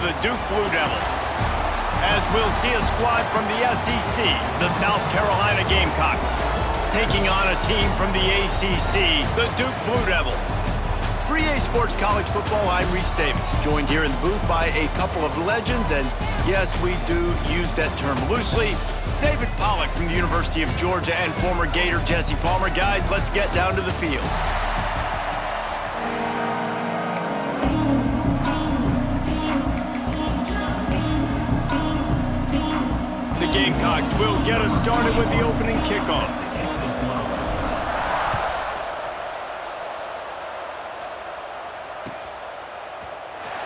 the Duke Blue Devils. As we'll see a squad from the SEC, the South Carolina Gamecocks, taking on a team from the ACC, the Duke Blue Devils. For EA Sports College Football, I'm Reese Davis, joined here in the booth by a couple of legends, and yes, we do use that term loosely. David Pollack from the University of Georgia and former Gator Jesse Palmer. Guys, let's get down to the field. The Gamecocks will get us started with the opening kickoff.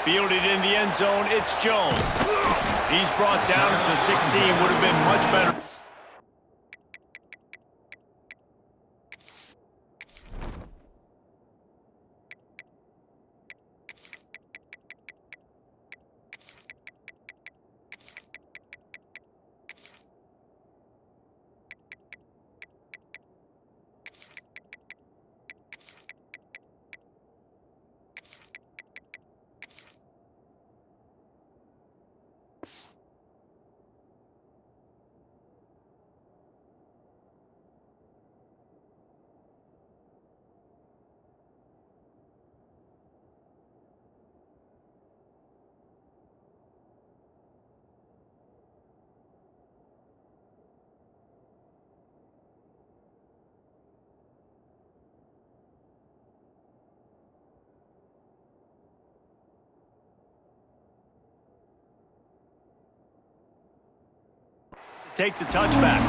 Fielded in the end zone, it's Jones. He's brought down at the 16, would have been much better. Take the touchback.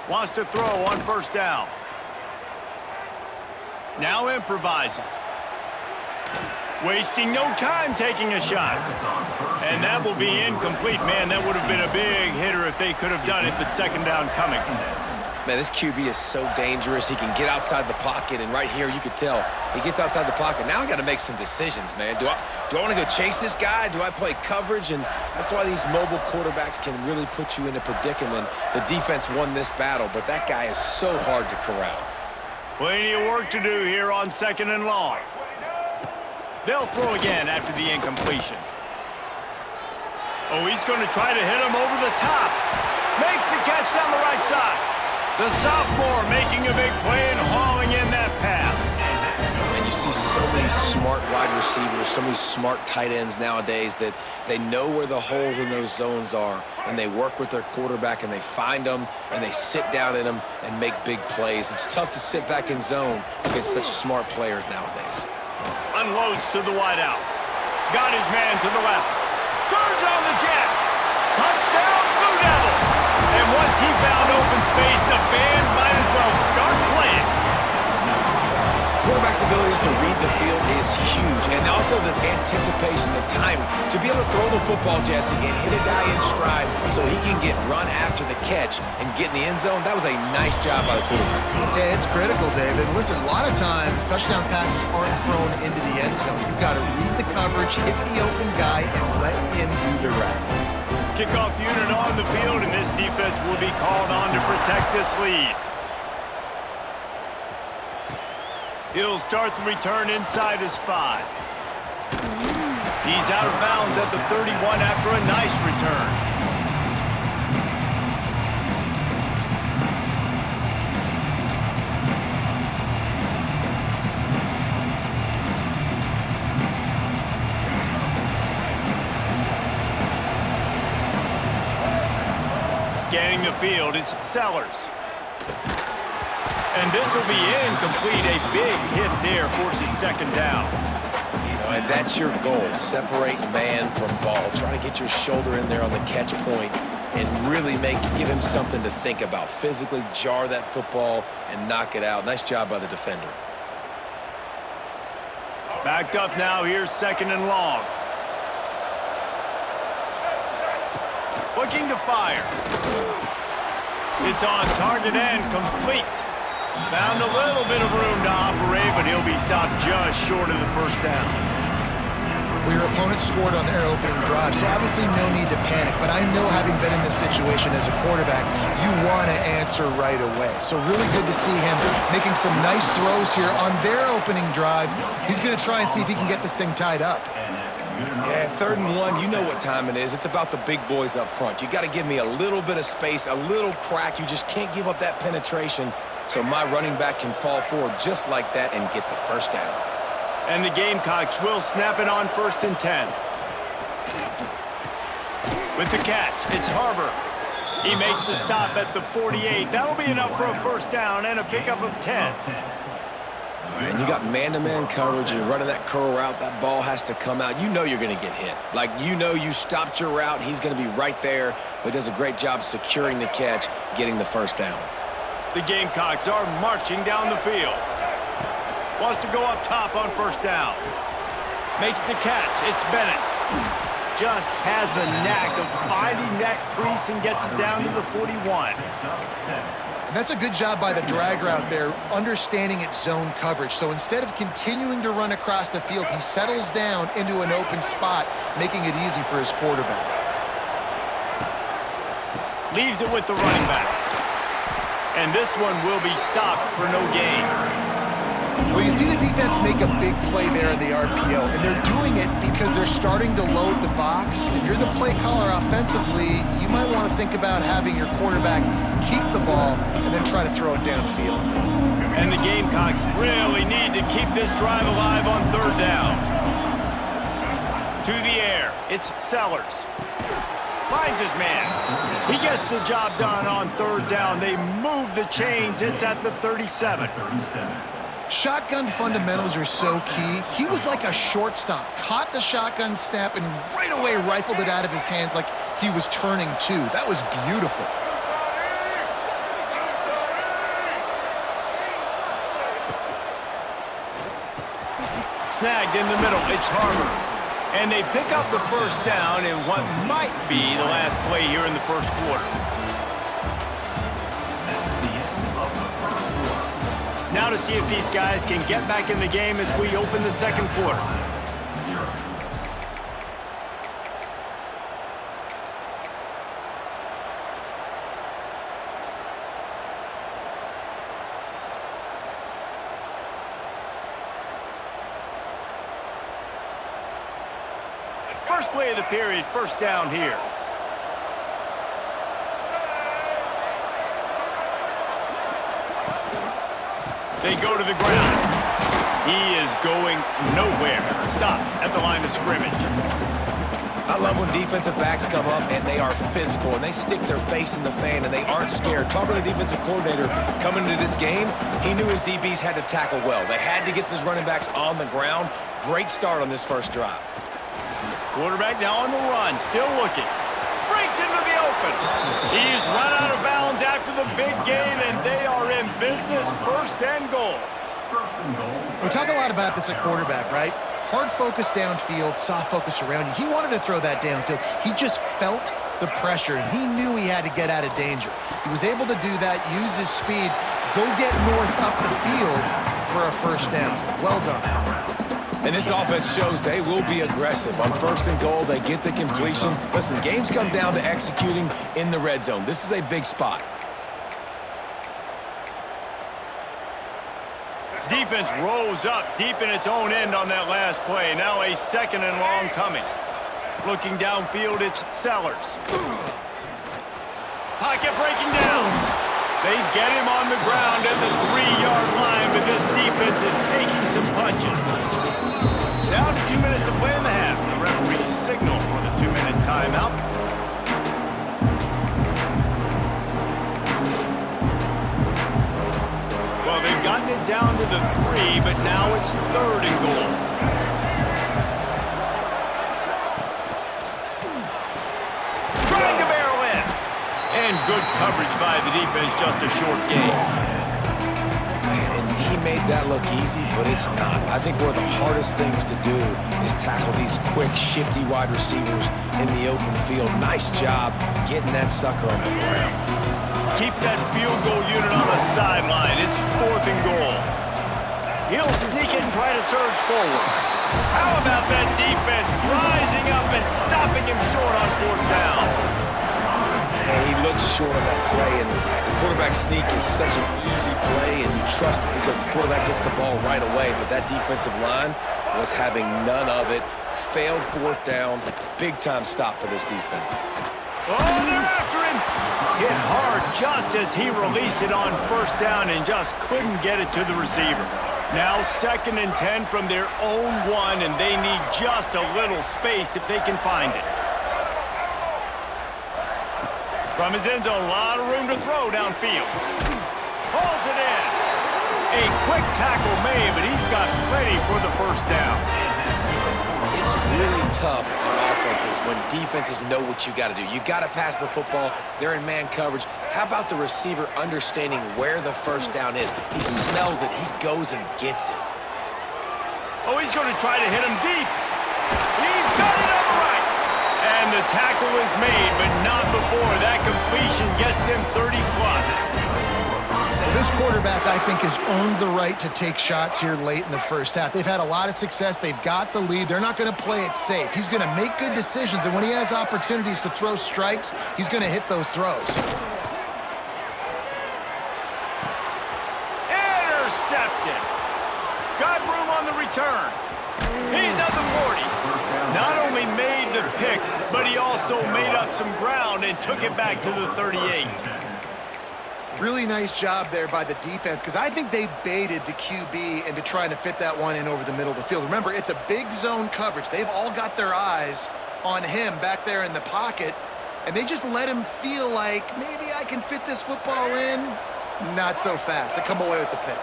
Wants to throw on first down. Now improvising. Wasting no time taking a shot. And that will be incomplete. Man, that would have been a big hitter if they could have done it, but second down coming. Man, this QB is so dangerous. He can get outside the pocket, and right here you could tell he gets outside the pocket. Now I got to make some decisions, man. Do I want to go chase this guy? Do I play coverage? And that's why these mobile quarterbacks can really put you in a predicament. The defense won this battle, but that guy is so hard to corral. Plenty of work to do here on second and long. They'll throw again after the incompletion. Oh, he's going to try to hit him over the top. Makes the catch down the right side. The sophomore making a big play and hauling in that pass. And you see so many smart wide receivers, so many smart tight ends nowadays that they know where the holes in those zones are, and they work with their quarterback, and they find them, and they sit down in them and make big plays. It's tough to sit back in zone against such smart players nowadays. Unloads to the wideout. Got his man to the left. Turns on the jet. Touchdown, Blue Devils. And once he found open space, the band might as well start playing. Quarterback's abilities to read the field is huge, and also the anticipation, the timing. To be able to throw the football, Jesse, and hit a guy in stride so he can get run after the catch and get in the end zone, that was a nice job by the quarterback. Yeah, it's critical, David. Listen, a lot of times touchdown passes aren't thrown into the end zone. You've got to read the coverage, hit the open guy, and let him do the rest. Kickoff unit on the field, and this defense will be called on to protect this lead. He'll start the return inside his 5. He's out of bounds at the 31 after a nice return. Scanning the field, it's Sellers. And this will be incomplete. A big hit there forces second down. And that's your goal. Separate man from ball. Try to get your shoulder in there on the catch point and really give him something to think about. Physically jar that football and knock it out. Nice job by the defender. Backed up now. Here's second and long. Looking to fire. It's on target and complete. Found a little bit of room to operate, but he'll be stopped just short of the first down. Well, your opponent scored on their opening drive, so obviously no need to panic. But I know, having been in this situation as a quarterback, you want to answer right away. So really good to see him making some nice throws here on their opening drive. He's going to try and see if he can get this thing tied up. Yeah, 3rd and 1, you know what time it is. It's about the big boys up front. You got to give me a little bit of space, a little crack. You just can't give up that penetration so my running back can fall forward just like that and get the first down. And the Gamecocks will snap it on 1st and 10. With the catch, it's Harbor. He makes the stop at the 48. That'll be enough for a first down and a pickup of 10. And you got man-to-man coverage, and you're running that curl route. That ball has to come out. You know you're going to get hit. Like, you know you stopped your route. He's going to be right there, but does a great job securing the catch, getting the first down. The Gamecocks are marching down the field. Wants to go up top on first down. Makes the catch. It's Bennett. Just has a knack of finding that crease and gets it down to the 41. And that's a good job by the drag route there, understanding its zone coverage. So instead of continuing to run across the field, he settles down into an open spot, making it easy for his quarterback. Leaves it with the running back. And this one will be stopped for no gain. Well, you see the defense make a big play there in the RPO, and they're doing it because they're starting to load the box. If you're the play caller offensively, you might want to think about having your quarterback keep the ball and then try to throw it downfield. And the Gamecocks really need to keep this drive alive on 3rd down. To the air, it's Sellers. Finds his man. He gets the job done on 3rd down. They move the chains. It's at the 37. Shotgun fundamentals are so key. He was like a shortstop, caught the shotgun snap and right away rifled it out of his hands like he was turning two. That was beautiful. Snagged in the middle, it's Harbor. And they pick up the first down in what might be the last play here in the first quarter. Now to see if these guys can get back in the game as we open the second quarter. First play of the period, first down here. They go to the ground. He is going nowhere. Stop at the line of scrimmage. I love when defensive backs come up and they are physical and they stick their face in the fan and they aren't scared. Talking to the defensive coordinator coming into this game, he knew his DBs had to tackle well. They had to get these running backs on the ground. Great start on this first drive. Quarterback now on the run, still looking. Breaks into the open. He's run out of bounds after the big gain, and they are in business. 1st and goal. We talk a lot about this at quarterback, right? Hard focus downfield, soft focus around you. He wanted to throw that downfield. He just felt the pressure, and he knew he had to get out of danger. He was able to do that, use his speed, go get north up the field for a first down. Well done. And this offense shows they will be aggressive. On 1st and goal, they get the completion. Listen, games come down to executing in the red zone. This is a big spot. Defense rose up deep in its own end on that last play. Now a 2nd and long coming. Looking downfield, it's Sellers. Pocket breaking down. They get him on the ground at the 3-yard line, but this defense is taking some punches. Down to 2 minutes to play in the half. The referee signal for the 2-minute timeout. Well, they've gotten it down to the 3, but now it's 3rd and goal. Trying to barrel in. And good coverage by the defense, just a short gain. And he made that look easy, but it's not. I think one of the hardest things to do is tackle these quick, shifty wide receivers in the open field. Nice job getting that sucker on the ground. Keep that field goal unit on the sideline. It's 4th and goal. He'll sneak it and try to surge forward. How about that defense rising up and stopping him short on 4th down? He looks short on that play, and the quarterback sneak is such an easy play, and you trust it because the quarterback gets the ball right away, but that defensive line was having none of it. Failed 4th down. Big-time stop for this defense. Oh, they're after him. Hit hard just as he released it on 1st down and just couldn't get it to the receiver. Now 2nd and 10 from their own 1, and they need just a little space if they can find it. From his end zone, a lot of room to throw downfield. Hauls it in. A quick tackle made, but he's got plenty for the 1st down. It's really tough on offenses when defenses know what you got to do. You got to pass the football. They're in man coverage. How about the receiver understanding where the 1st down is? He smells it. He goes and gets it. Oh, he's going to try to hit him deep. He's got it on the right. And the tackle is made, but not before that completion gets them 30+. This quarterback, I think, has earned the right to take shots here late in the 1st half. They've had a lot of success. They've got the lead. They're not going to play it safe. He's going to make good decisions, and when he has opportunities to throw strikes, he's going to hit those throws. Intercepted. Got room on the return. He's at the 40. Not only made the pick, but he also made up some ground and took it back to the 38. Really nice job there by the defense, because I think they baited the QB into trying to fit that one in over the middle of the field. Remember, it's a big zone coverage. They've all got their eyes on him back there in the pocket, and they just let him feel like, maybe I can fit this football in. Not so fast. They come away with the pick.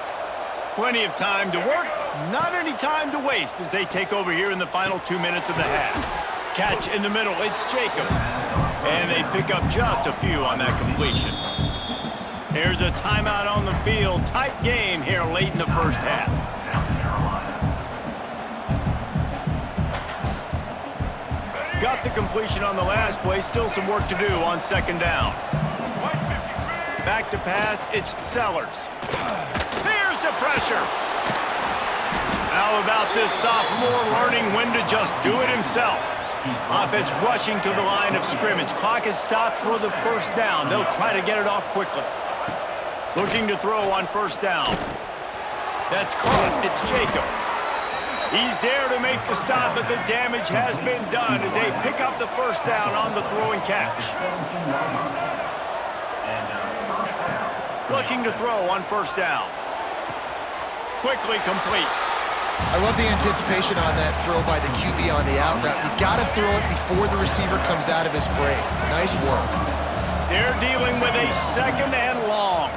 Plenty of time to work, not any time to waste as they take over here in the final 2 minutes of the half. Catch in the middle, it's Jacobs. And they pick up just a few on that completion. Here's a timeout on the field. Tight game here late in the 1st half. Got the completion on the last play. Still some work to do on 2nd down. Back to pass. It's Sellers. Here's the pressure. How about this sophomore learning when to just do it himself? Offense rushing to the line of scrimmage. Clock is stopped for the 1st down. They'll try to get it off quickly. Looking to throw on 1st down. That's caught. It's Jacobs. He's there to make the stop, but the damage has been done as they pick up the 1st down on the throw and catch. Looking to throw on 1st down. Quickly complete. I love the anticipation on that throw by the QB on the out route. You got to throw it before the receiver comes out of his break. Nice work. They're dealing with a 2nd and long.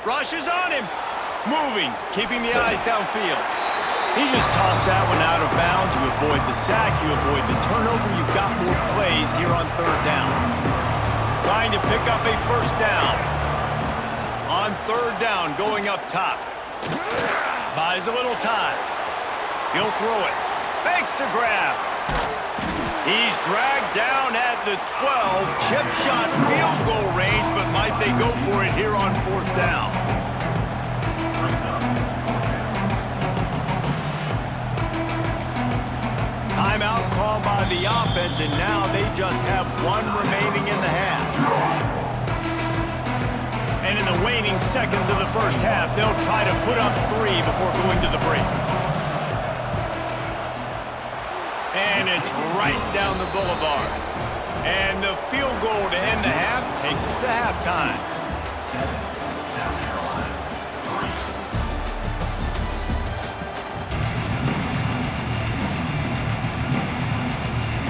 Rush is on him. Moving, keeping the eyes downfield. He just tossed that one out of bounds. You avoid the sack, you avoid the turnover. You've got more plays here on 3rd down. Trying to pick up a 1st down. On 3rd down, going up top. Buys a little time. He'll throw it. Makes the grab. He's dragged down at the 12. Chip shot field goal range, but might they go for it here on 4th down? Timeout called by the offense, and now they just have 1 remaining in the half. And in the waning seconds of the 1st half, they'll try to put up 3 before going to the break. And it's right down the boulevard. And the field goal to end the half takes us to halftime.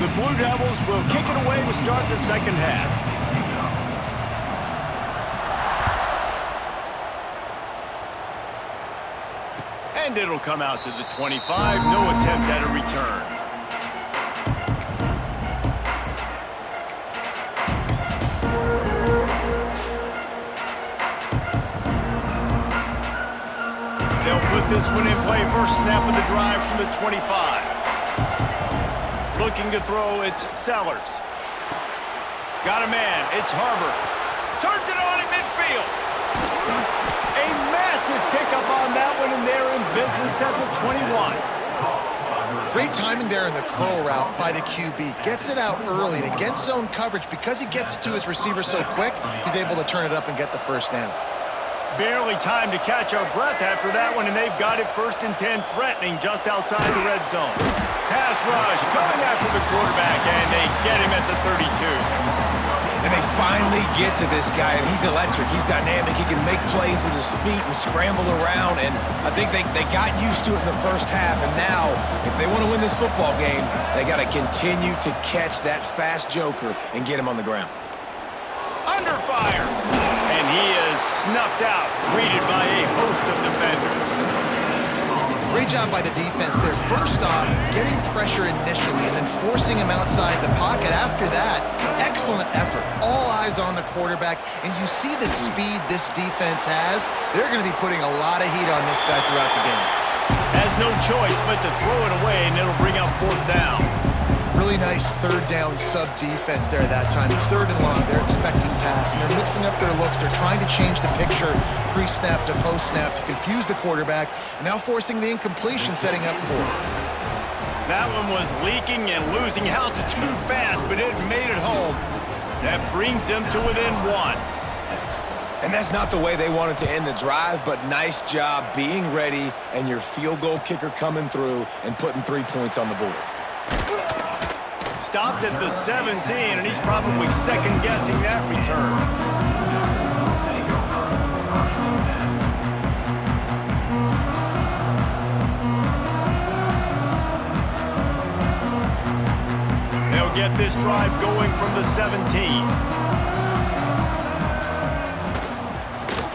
The Blue Devils will kick it away to start the 2nd half. And it'll come out to the 25. No attempt at a return. with this one in play. First snap of the drive from the 25. Looking to throw, it's Sellers. Got a man, it's Harbor. Turns it on in midfield. A massive pickup on that one, and they're in business at the 21. Great timing there in the curl route by the QB. Gets it out early, and against zone coverage, because he gets it to his receiver so quick, he's able to turn it up and get the first down. Barely time to catch our breath after that one, and they've got it 1st and 10, threatening just outside the red zone. Pass rush coming after the quarterback, and they get him at the 32. And they finally get to this guy, and he's electric. He's dynamic. He can make plays with his feet and scramble around, and I think they got used to it in the first half, and now, if they want to win this football game, they got to continue to catch that fast joker and get him on the ground. Under fire, and he is snuffed out, greeted by a host of defenders. Great job by the defense there. First off, getting pressure initially and then forcing him outside the pocket. After that, excellent effort. All eyes on the quarterback, and you see the speed this defense has. They're going to be putting a lot of heat on this guy throughout the game. Has no choice but to throw it away, and it'll bring up 4th down. Really nice 3rd down sub-defense there that time. It's 3rd and long. They're expecting pass, and they're mixing up their looks. They're trying to change the picture pre-snap to post-snap to confuse the quarterback, and now forcing the incompletion, setting up 4th. That one was leaking and losing altitude fast, but it made it home. That brings them to within 1. And that's not the way they wanted to end the drive, but nice job being ready and your field goal kicker coming through and putting 3 points on the board. Stopped at the 17, and he's probably second-guessing that return. They'll get this drive going from the 17.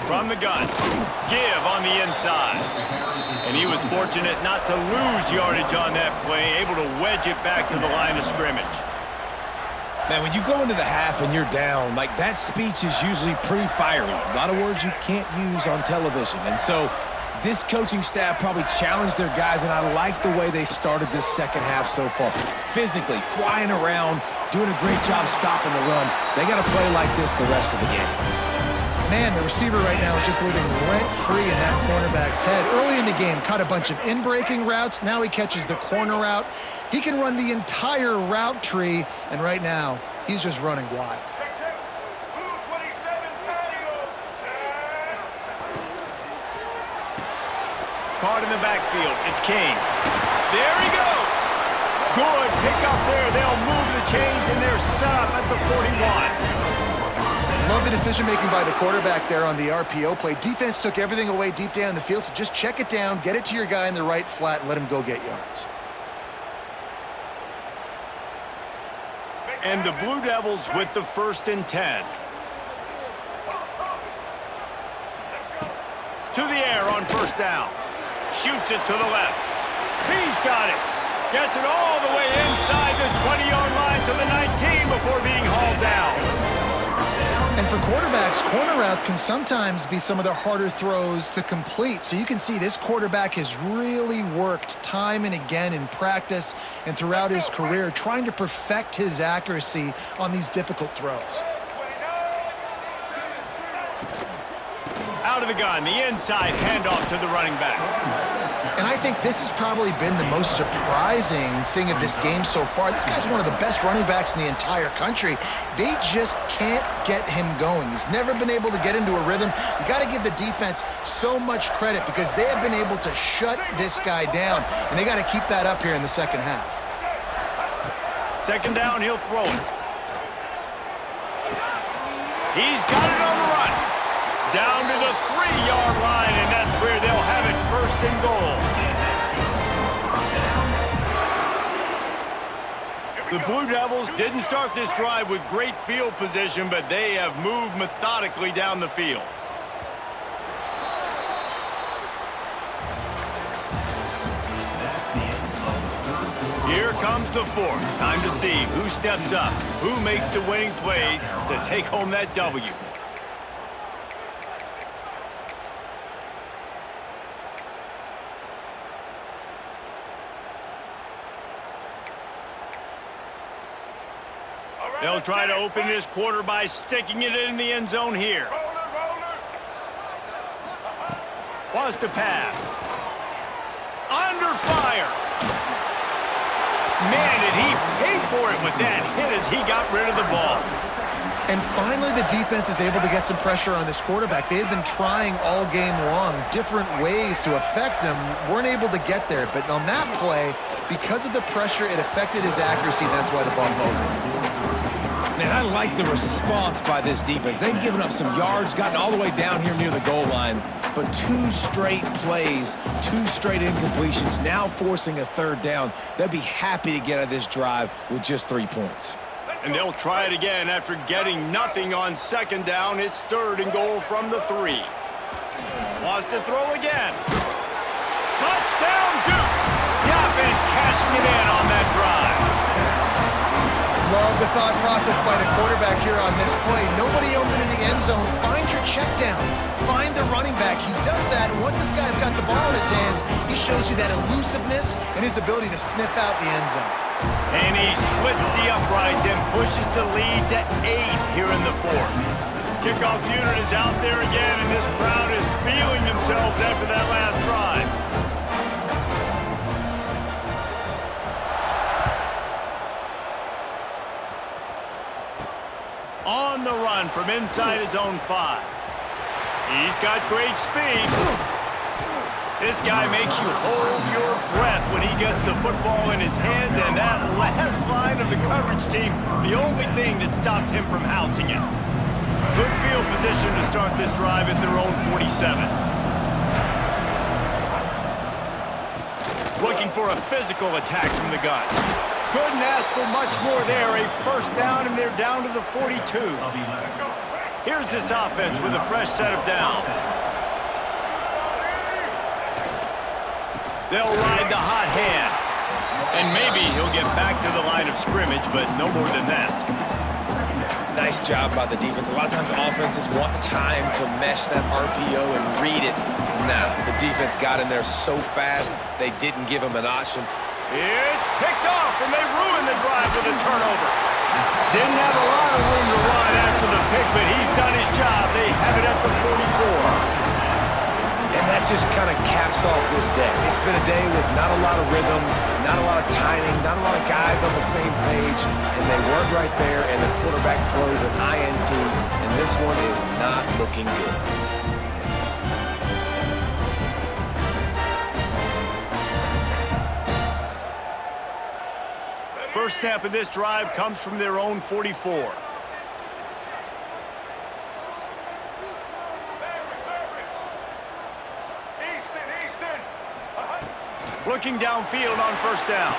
From the gun, give on the inside. And he was fortunate not to lose yardage on that play, able to wedge it back to the line of scrimmage. Man, when you go into the half and you're down, like that speech is usually pre-fiery. A lot of words you can't use on television. And so this coaching staff probably challenged their guys, and I like the way they started this second half so far. Physically, flying around, doing a great job stopping the run. They got to play like this the rest of the game. Man, the receiver right now is just living rent-free in that cornerback's head. Early in the game, caught a bunch of in-breaking routes. Now he catches the corner route. He can run the entire route tree, and right now, he's just running wild. Caught in the backfield, it's King. There he goes! Good pick up there. They'll move the chains, and they're set up at the 41. Love the decision-making by the quarterback there on the RPO play. Defense took everything away deep down the field, so just check it down, get it to your guy in the right flat, and let him go get yards. And the Blue Devils with the 1st and 10. To the air on 1st down. Shoots it to the left. He's got it. Gets it all the way inside the 20-yard line to the 19 before being hauled down. And for quarterbacks, corner routes can sometimes be some of the harder throws to complete. So you can see this quarterback has really worked time and again in practice and throughout his career, trying to perfect his accuracy on these difficult throws. Out of the gun, the inside handoff to the running back. And I think this has probably been the most surprising thing of this game so far. This guy's one of the best running backs in the entire country. They just can't get him going. He's never been able to get into a rhythm. You got to give the defense so much credit because they have been able to shut this guy down, and they got to keep that up here in the second half. 2nd down, he'll throw it. He's got it on the run. Down to the 3-yard line, and that's where they'll have it 1st and goal. The Blue Devils didn't start this drive with great field position, but they have moved methodically down the field. Here comes the 4th. Time to see who steps up, who makes the winning plays to take home that W. They'll try to open this quarter by sticking it in the end zone here. Wants to pass. Under fire. Man, did he pay for it with that hit as he got rid of the ball. And finally, the defense is able to get some pressure on this quarterback. They had been trying all game long, different ways to affect him, weren't able to get there. But on that play, because of the pressure, it affected his accuracy, and that's why the ball falls in. Man, I like the response by this defense. They've given up some yards, gotten all the way down here near the goal line, but 2 straight plays, 2 straight incompletions, now forcing a 3rd down. They'll be happy to get out of this drive with just 3 points. And they'll try it again after getting nothing on 2nd down. It's 3rd and goal from the 3. Wants to throw again. Touchdown, Duke! The offense cashing it in on that drive. Love the thought process by the quarterback here on this play. Nobody open in the end zone. Find your check down. Find the running back. He does that, and once this guy's got the ball in his hands, he shows you that elusiveness and his ability to sniff out the end zone. And he splits the uprights and pushes the lead to 8 here in the 4th. Kickoff unit is out there again, and this crowd is feeling themselves after that last drive. On the run from inside his own 5. He's got great speed. This guy makes you hold your breath when he gets the football in his hands, and that last line of the coverage team, the only thing that stopped him from housing it. Good field position to start this drive at their own 47. Looking for a physical attack from the gun. Couldn't ask for much more there. A 1st down, and they're down to the 42. Here's this offense with a fresh set of downs. They'll ride the hot hand. And maybe he'll get back to the line of scrimmage, but no more than that. Nice job by the defense. A lot of times offenses want time to mesh that RPO and read it. Nah, the defense got in there so fast, they didn't give him an option. It's picked off, and they ruined the drive with a turnover. Didn't have a lot of room to run after the pick, but he's done his job. They have it at the 44. And that just kind of caps off this day. It's been a day with not a lot of rhythm, not a lot of timing, not a lot of guys on the same page, and they weren't right there, and the quarterback throws an INT, and this one is not looking good. First snap of this drive comes from their own 44. Looking downfield on 1st down.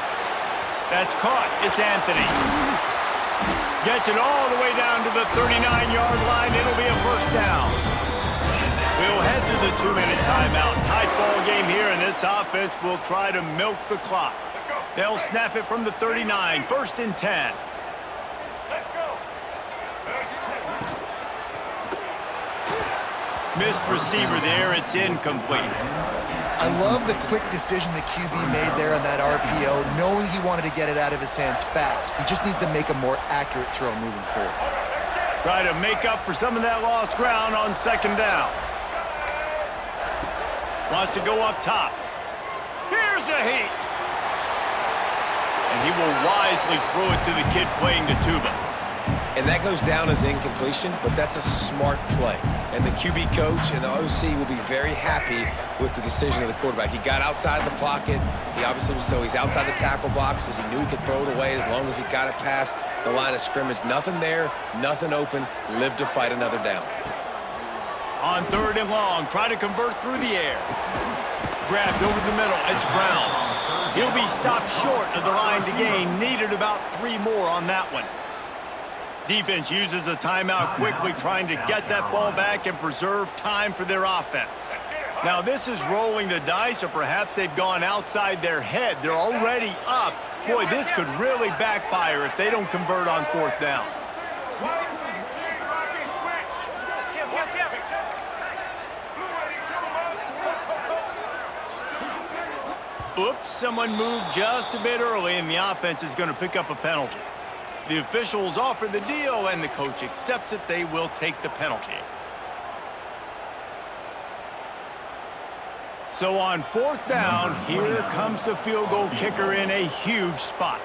That's caught. It's Anthony. Gets it all the way down to the 39-yard line. It'll be a 1st down. We'll head to the 2-minute timeout. Tight ball game here, and this offense will try to milk the clock. They'll snap it from the 39. 1st and 10. Missed receiver there. It's incomplete. I love the quick decision the QB made there on that RPO, knowing he wanted to get it out of his hands fast. He just needs to make a more accurate throw moving forward. Try to make up for some of that lost ground on 2nd down. Wants to go up top. Here's a heat. And he will wisely throw it to the kid playing the tuba. And that goes down as incompletion, but that's a smart play. And the QB coach and the OC will be very happy with the decision of the quarterback. He got outside the pocket. He obviously was he's outside the tackle boxes. He knew he could throw it away as long as he got it past the line of scrimmage. Nothing there, nothing open. Live to fight another down. On 3rd and long, try to convert through the air. Grabbed over the middle. It's Brown. He'll be stopped short of the line to gain. Needed about 3 more on that one. Defense uses a timeout quickly, trying to get that ball back and preserve time for their offense. Now, this is rolling the dice, or perhaps they've gone outside their head. They're already up. Boy, this could really backfire if they don't convert on 4th down. Oops, someone moved just a bit early, and the offense is going to pick up a penalty. The officials offer the deal, and the coach accepts it. They will take the penalty. So on 4th down, here comes the field goal kicker in a huge spot.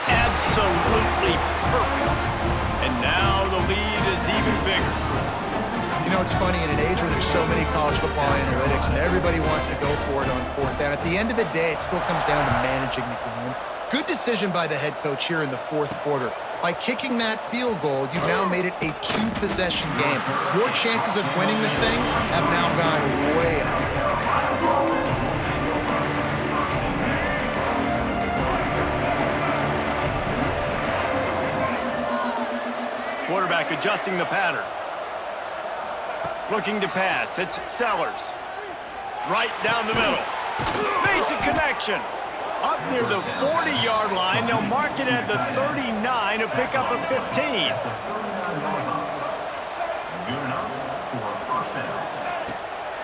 Absolutely perfect. And now the lead is even bigger. You know, it's funny, in an age where there's so many college football analytics and everybody wants to go for it on 4th down, at the end of the day, it still comes down to managing the game. Good decision by the head coach here in the 4th quarter. By kicking that field goal, you've now made it a 2-possession game. Your chances of winning this thing have now gone way up. Quarterback adjusting the pattern. Looking to pass. It's Sellers. Right down the middle. Makes a connection. Up near the 40-yard line. They'll mark it at the 39 to pick up a 15.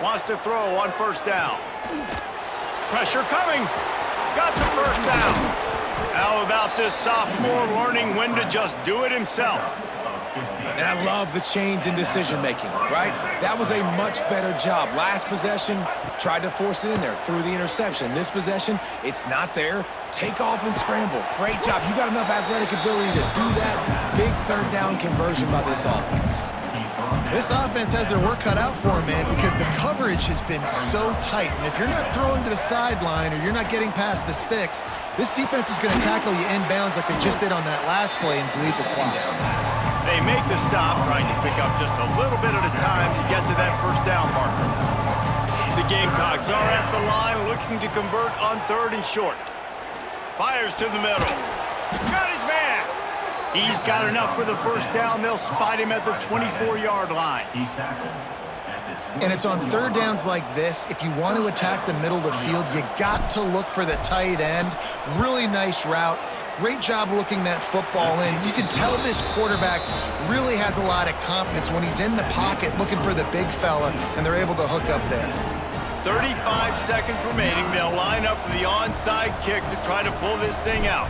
Wants to throw on 1st down. Pressure coming. Got the 1st down. How about this sophomore learning when to just do it himself? And I love the change in decision-making, right? That was a much better job. Last possession, tried to force it in there, threw the interception. This possession, it's not there. Take off and scramble. Great job. You got enough athletic ability to do that. Big 3rd down conversion by this offense. This offense has their work cut out for them, man, because the coverage has been so tight. And if you're not throwing to the sideline or you're not getting past the sticks, this defense is going to tackle you inbounds like they just did on that last play and bleed the clock. They make the stop, trying to pick up just a little bit at a time to get to that 1st down marker. The Gamecocks are at the line looking to convert on 3rd and short. Fires to the middle. Got his man. He's got enough for the 1st down. They'll spot him at the 24-yard line. And it's on 3rd downs like this, if you want to attack the middle of the field, you got to look for the tight end. Really nice route. Great job looking that football in. You can tell this quarterback really has a lot of confidence when he's in the pocket looking for the big fella, and they're able to hook up there. 35 seconds remaining. They'll line up for the onside kick to try to pull this thing out.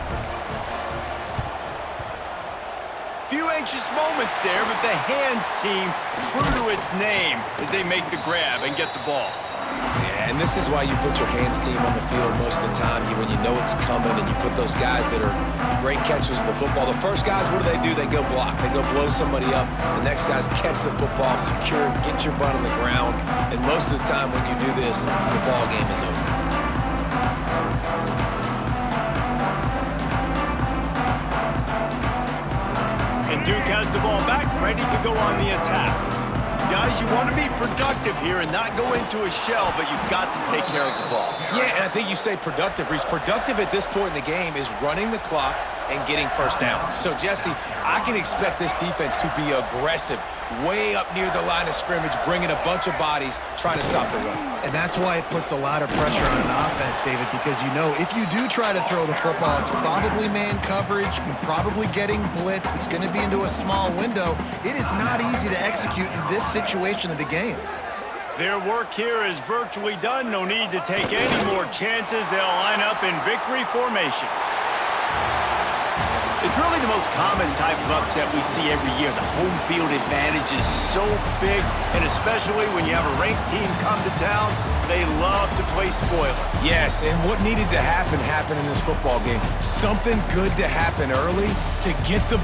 Few anxious moments there, but the hands team true to its name as they make the grab and get the ball. Yeah, and this is why you put your hands team on the field most of the time, when you know it's coming, and you put those guys that are great catchers of the football. The first guys, what do? They go block. They go blow somebody up. The next guys catch the football, secure, get your butt on the ground. And most of the time when you do this, the ball game is over. And Duke has the ball back, ready to go on the attack. Guys, you want to be productive here and not go into a shell, but you've got to take care of the ball. Yeah, and I think you say productive, Reese. Productive at this point in the game is running the clock and getting 1st down. So, Jesse, I can expect this defense to be aggressive, way up near the line of scrimmage, bringing a bunch of bodies, trying to stop the run. And that's why it puts a lot of pressure on an offense, David, because you know if you do try to throw the football, it's probably man coverage, you're probably getting blitzed, it's going to be into a small window. It is not easy to execute in this situation of the game. Their work here is virtually done. No need to take any more chances. They'll line up in victory formation. It's really the most common type of upset we see every year. The home field advantage is so big, and especially when you have a ranked team come to town, they love to play spoiler. Yes, and what needed to happen happened in this football game. Something good to happen early to get the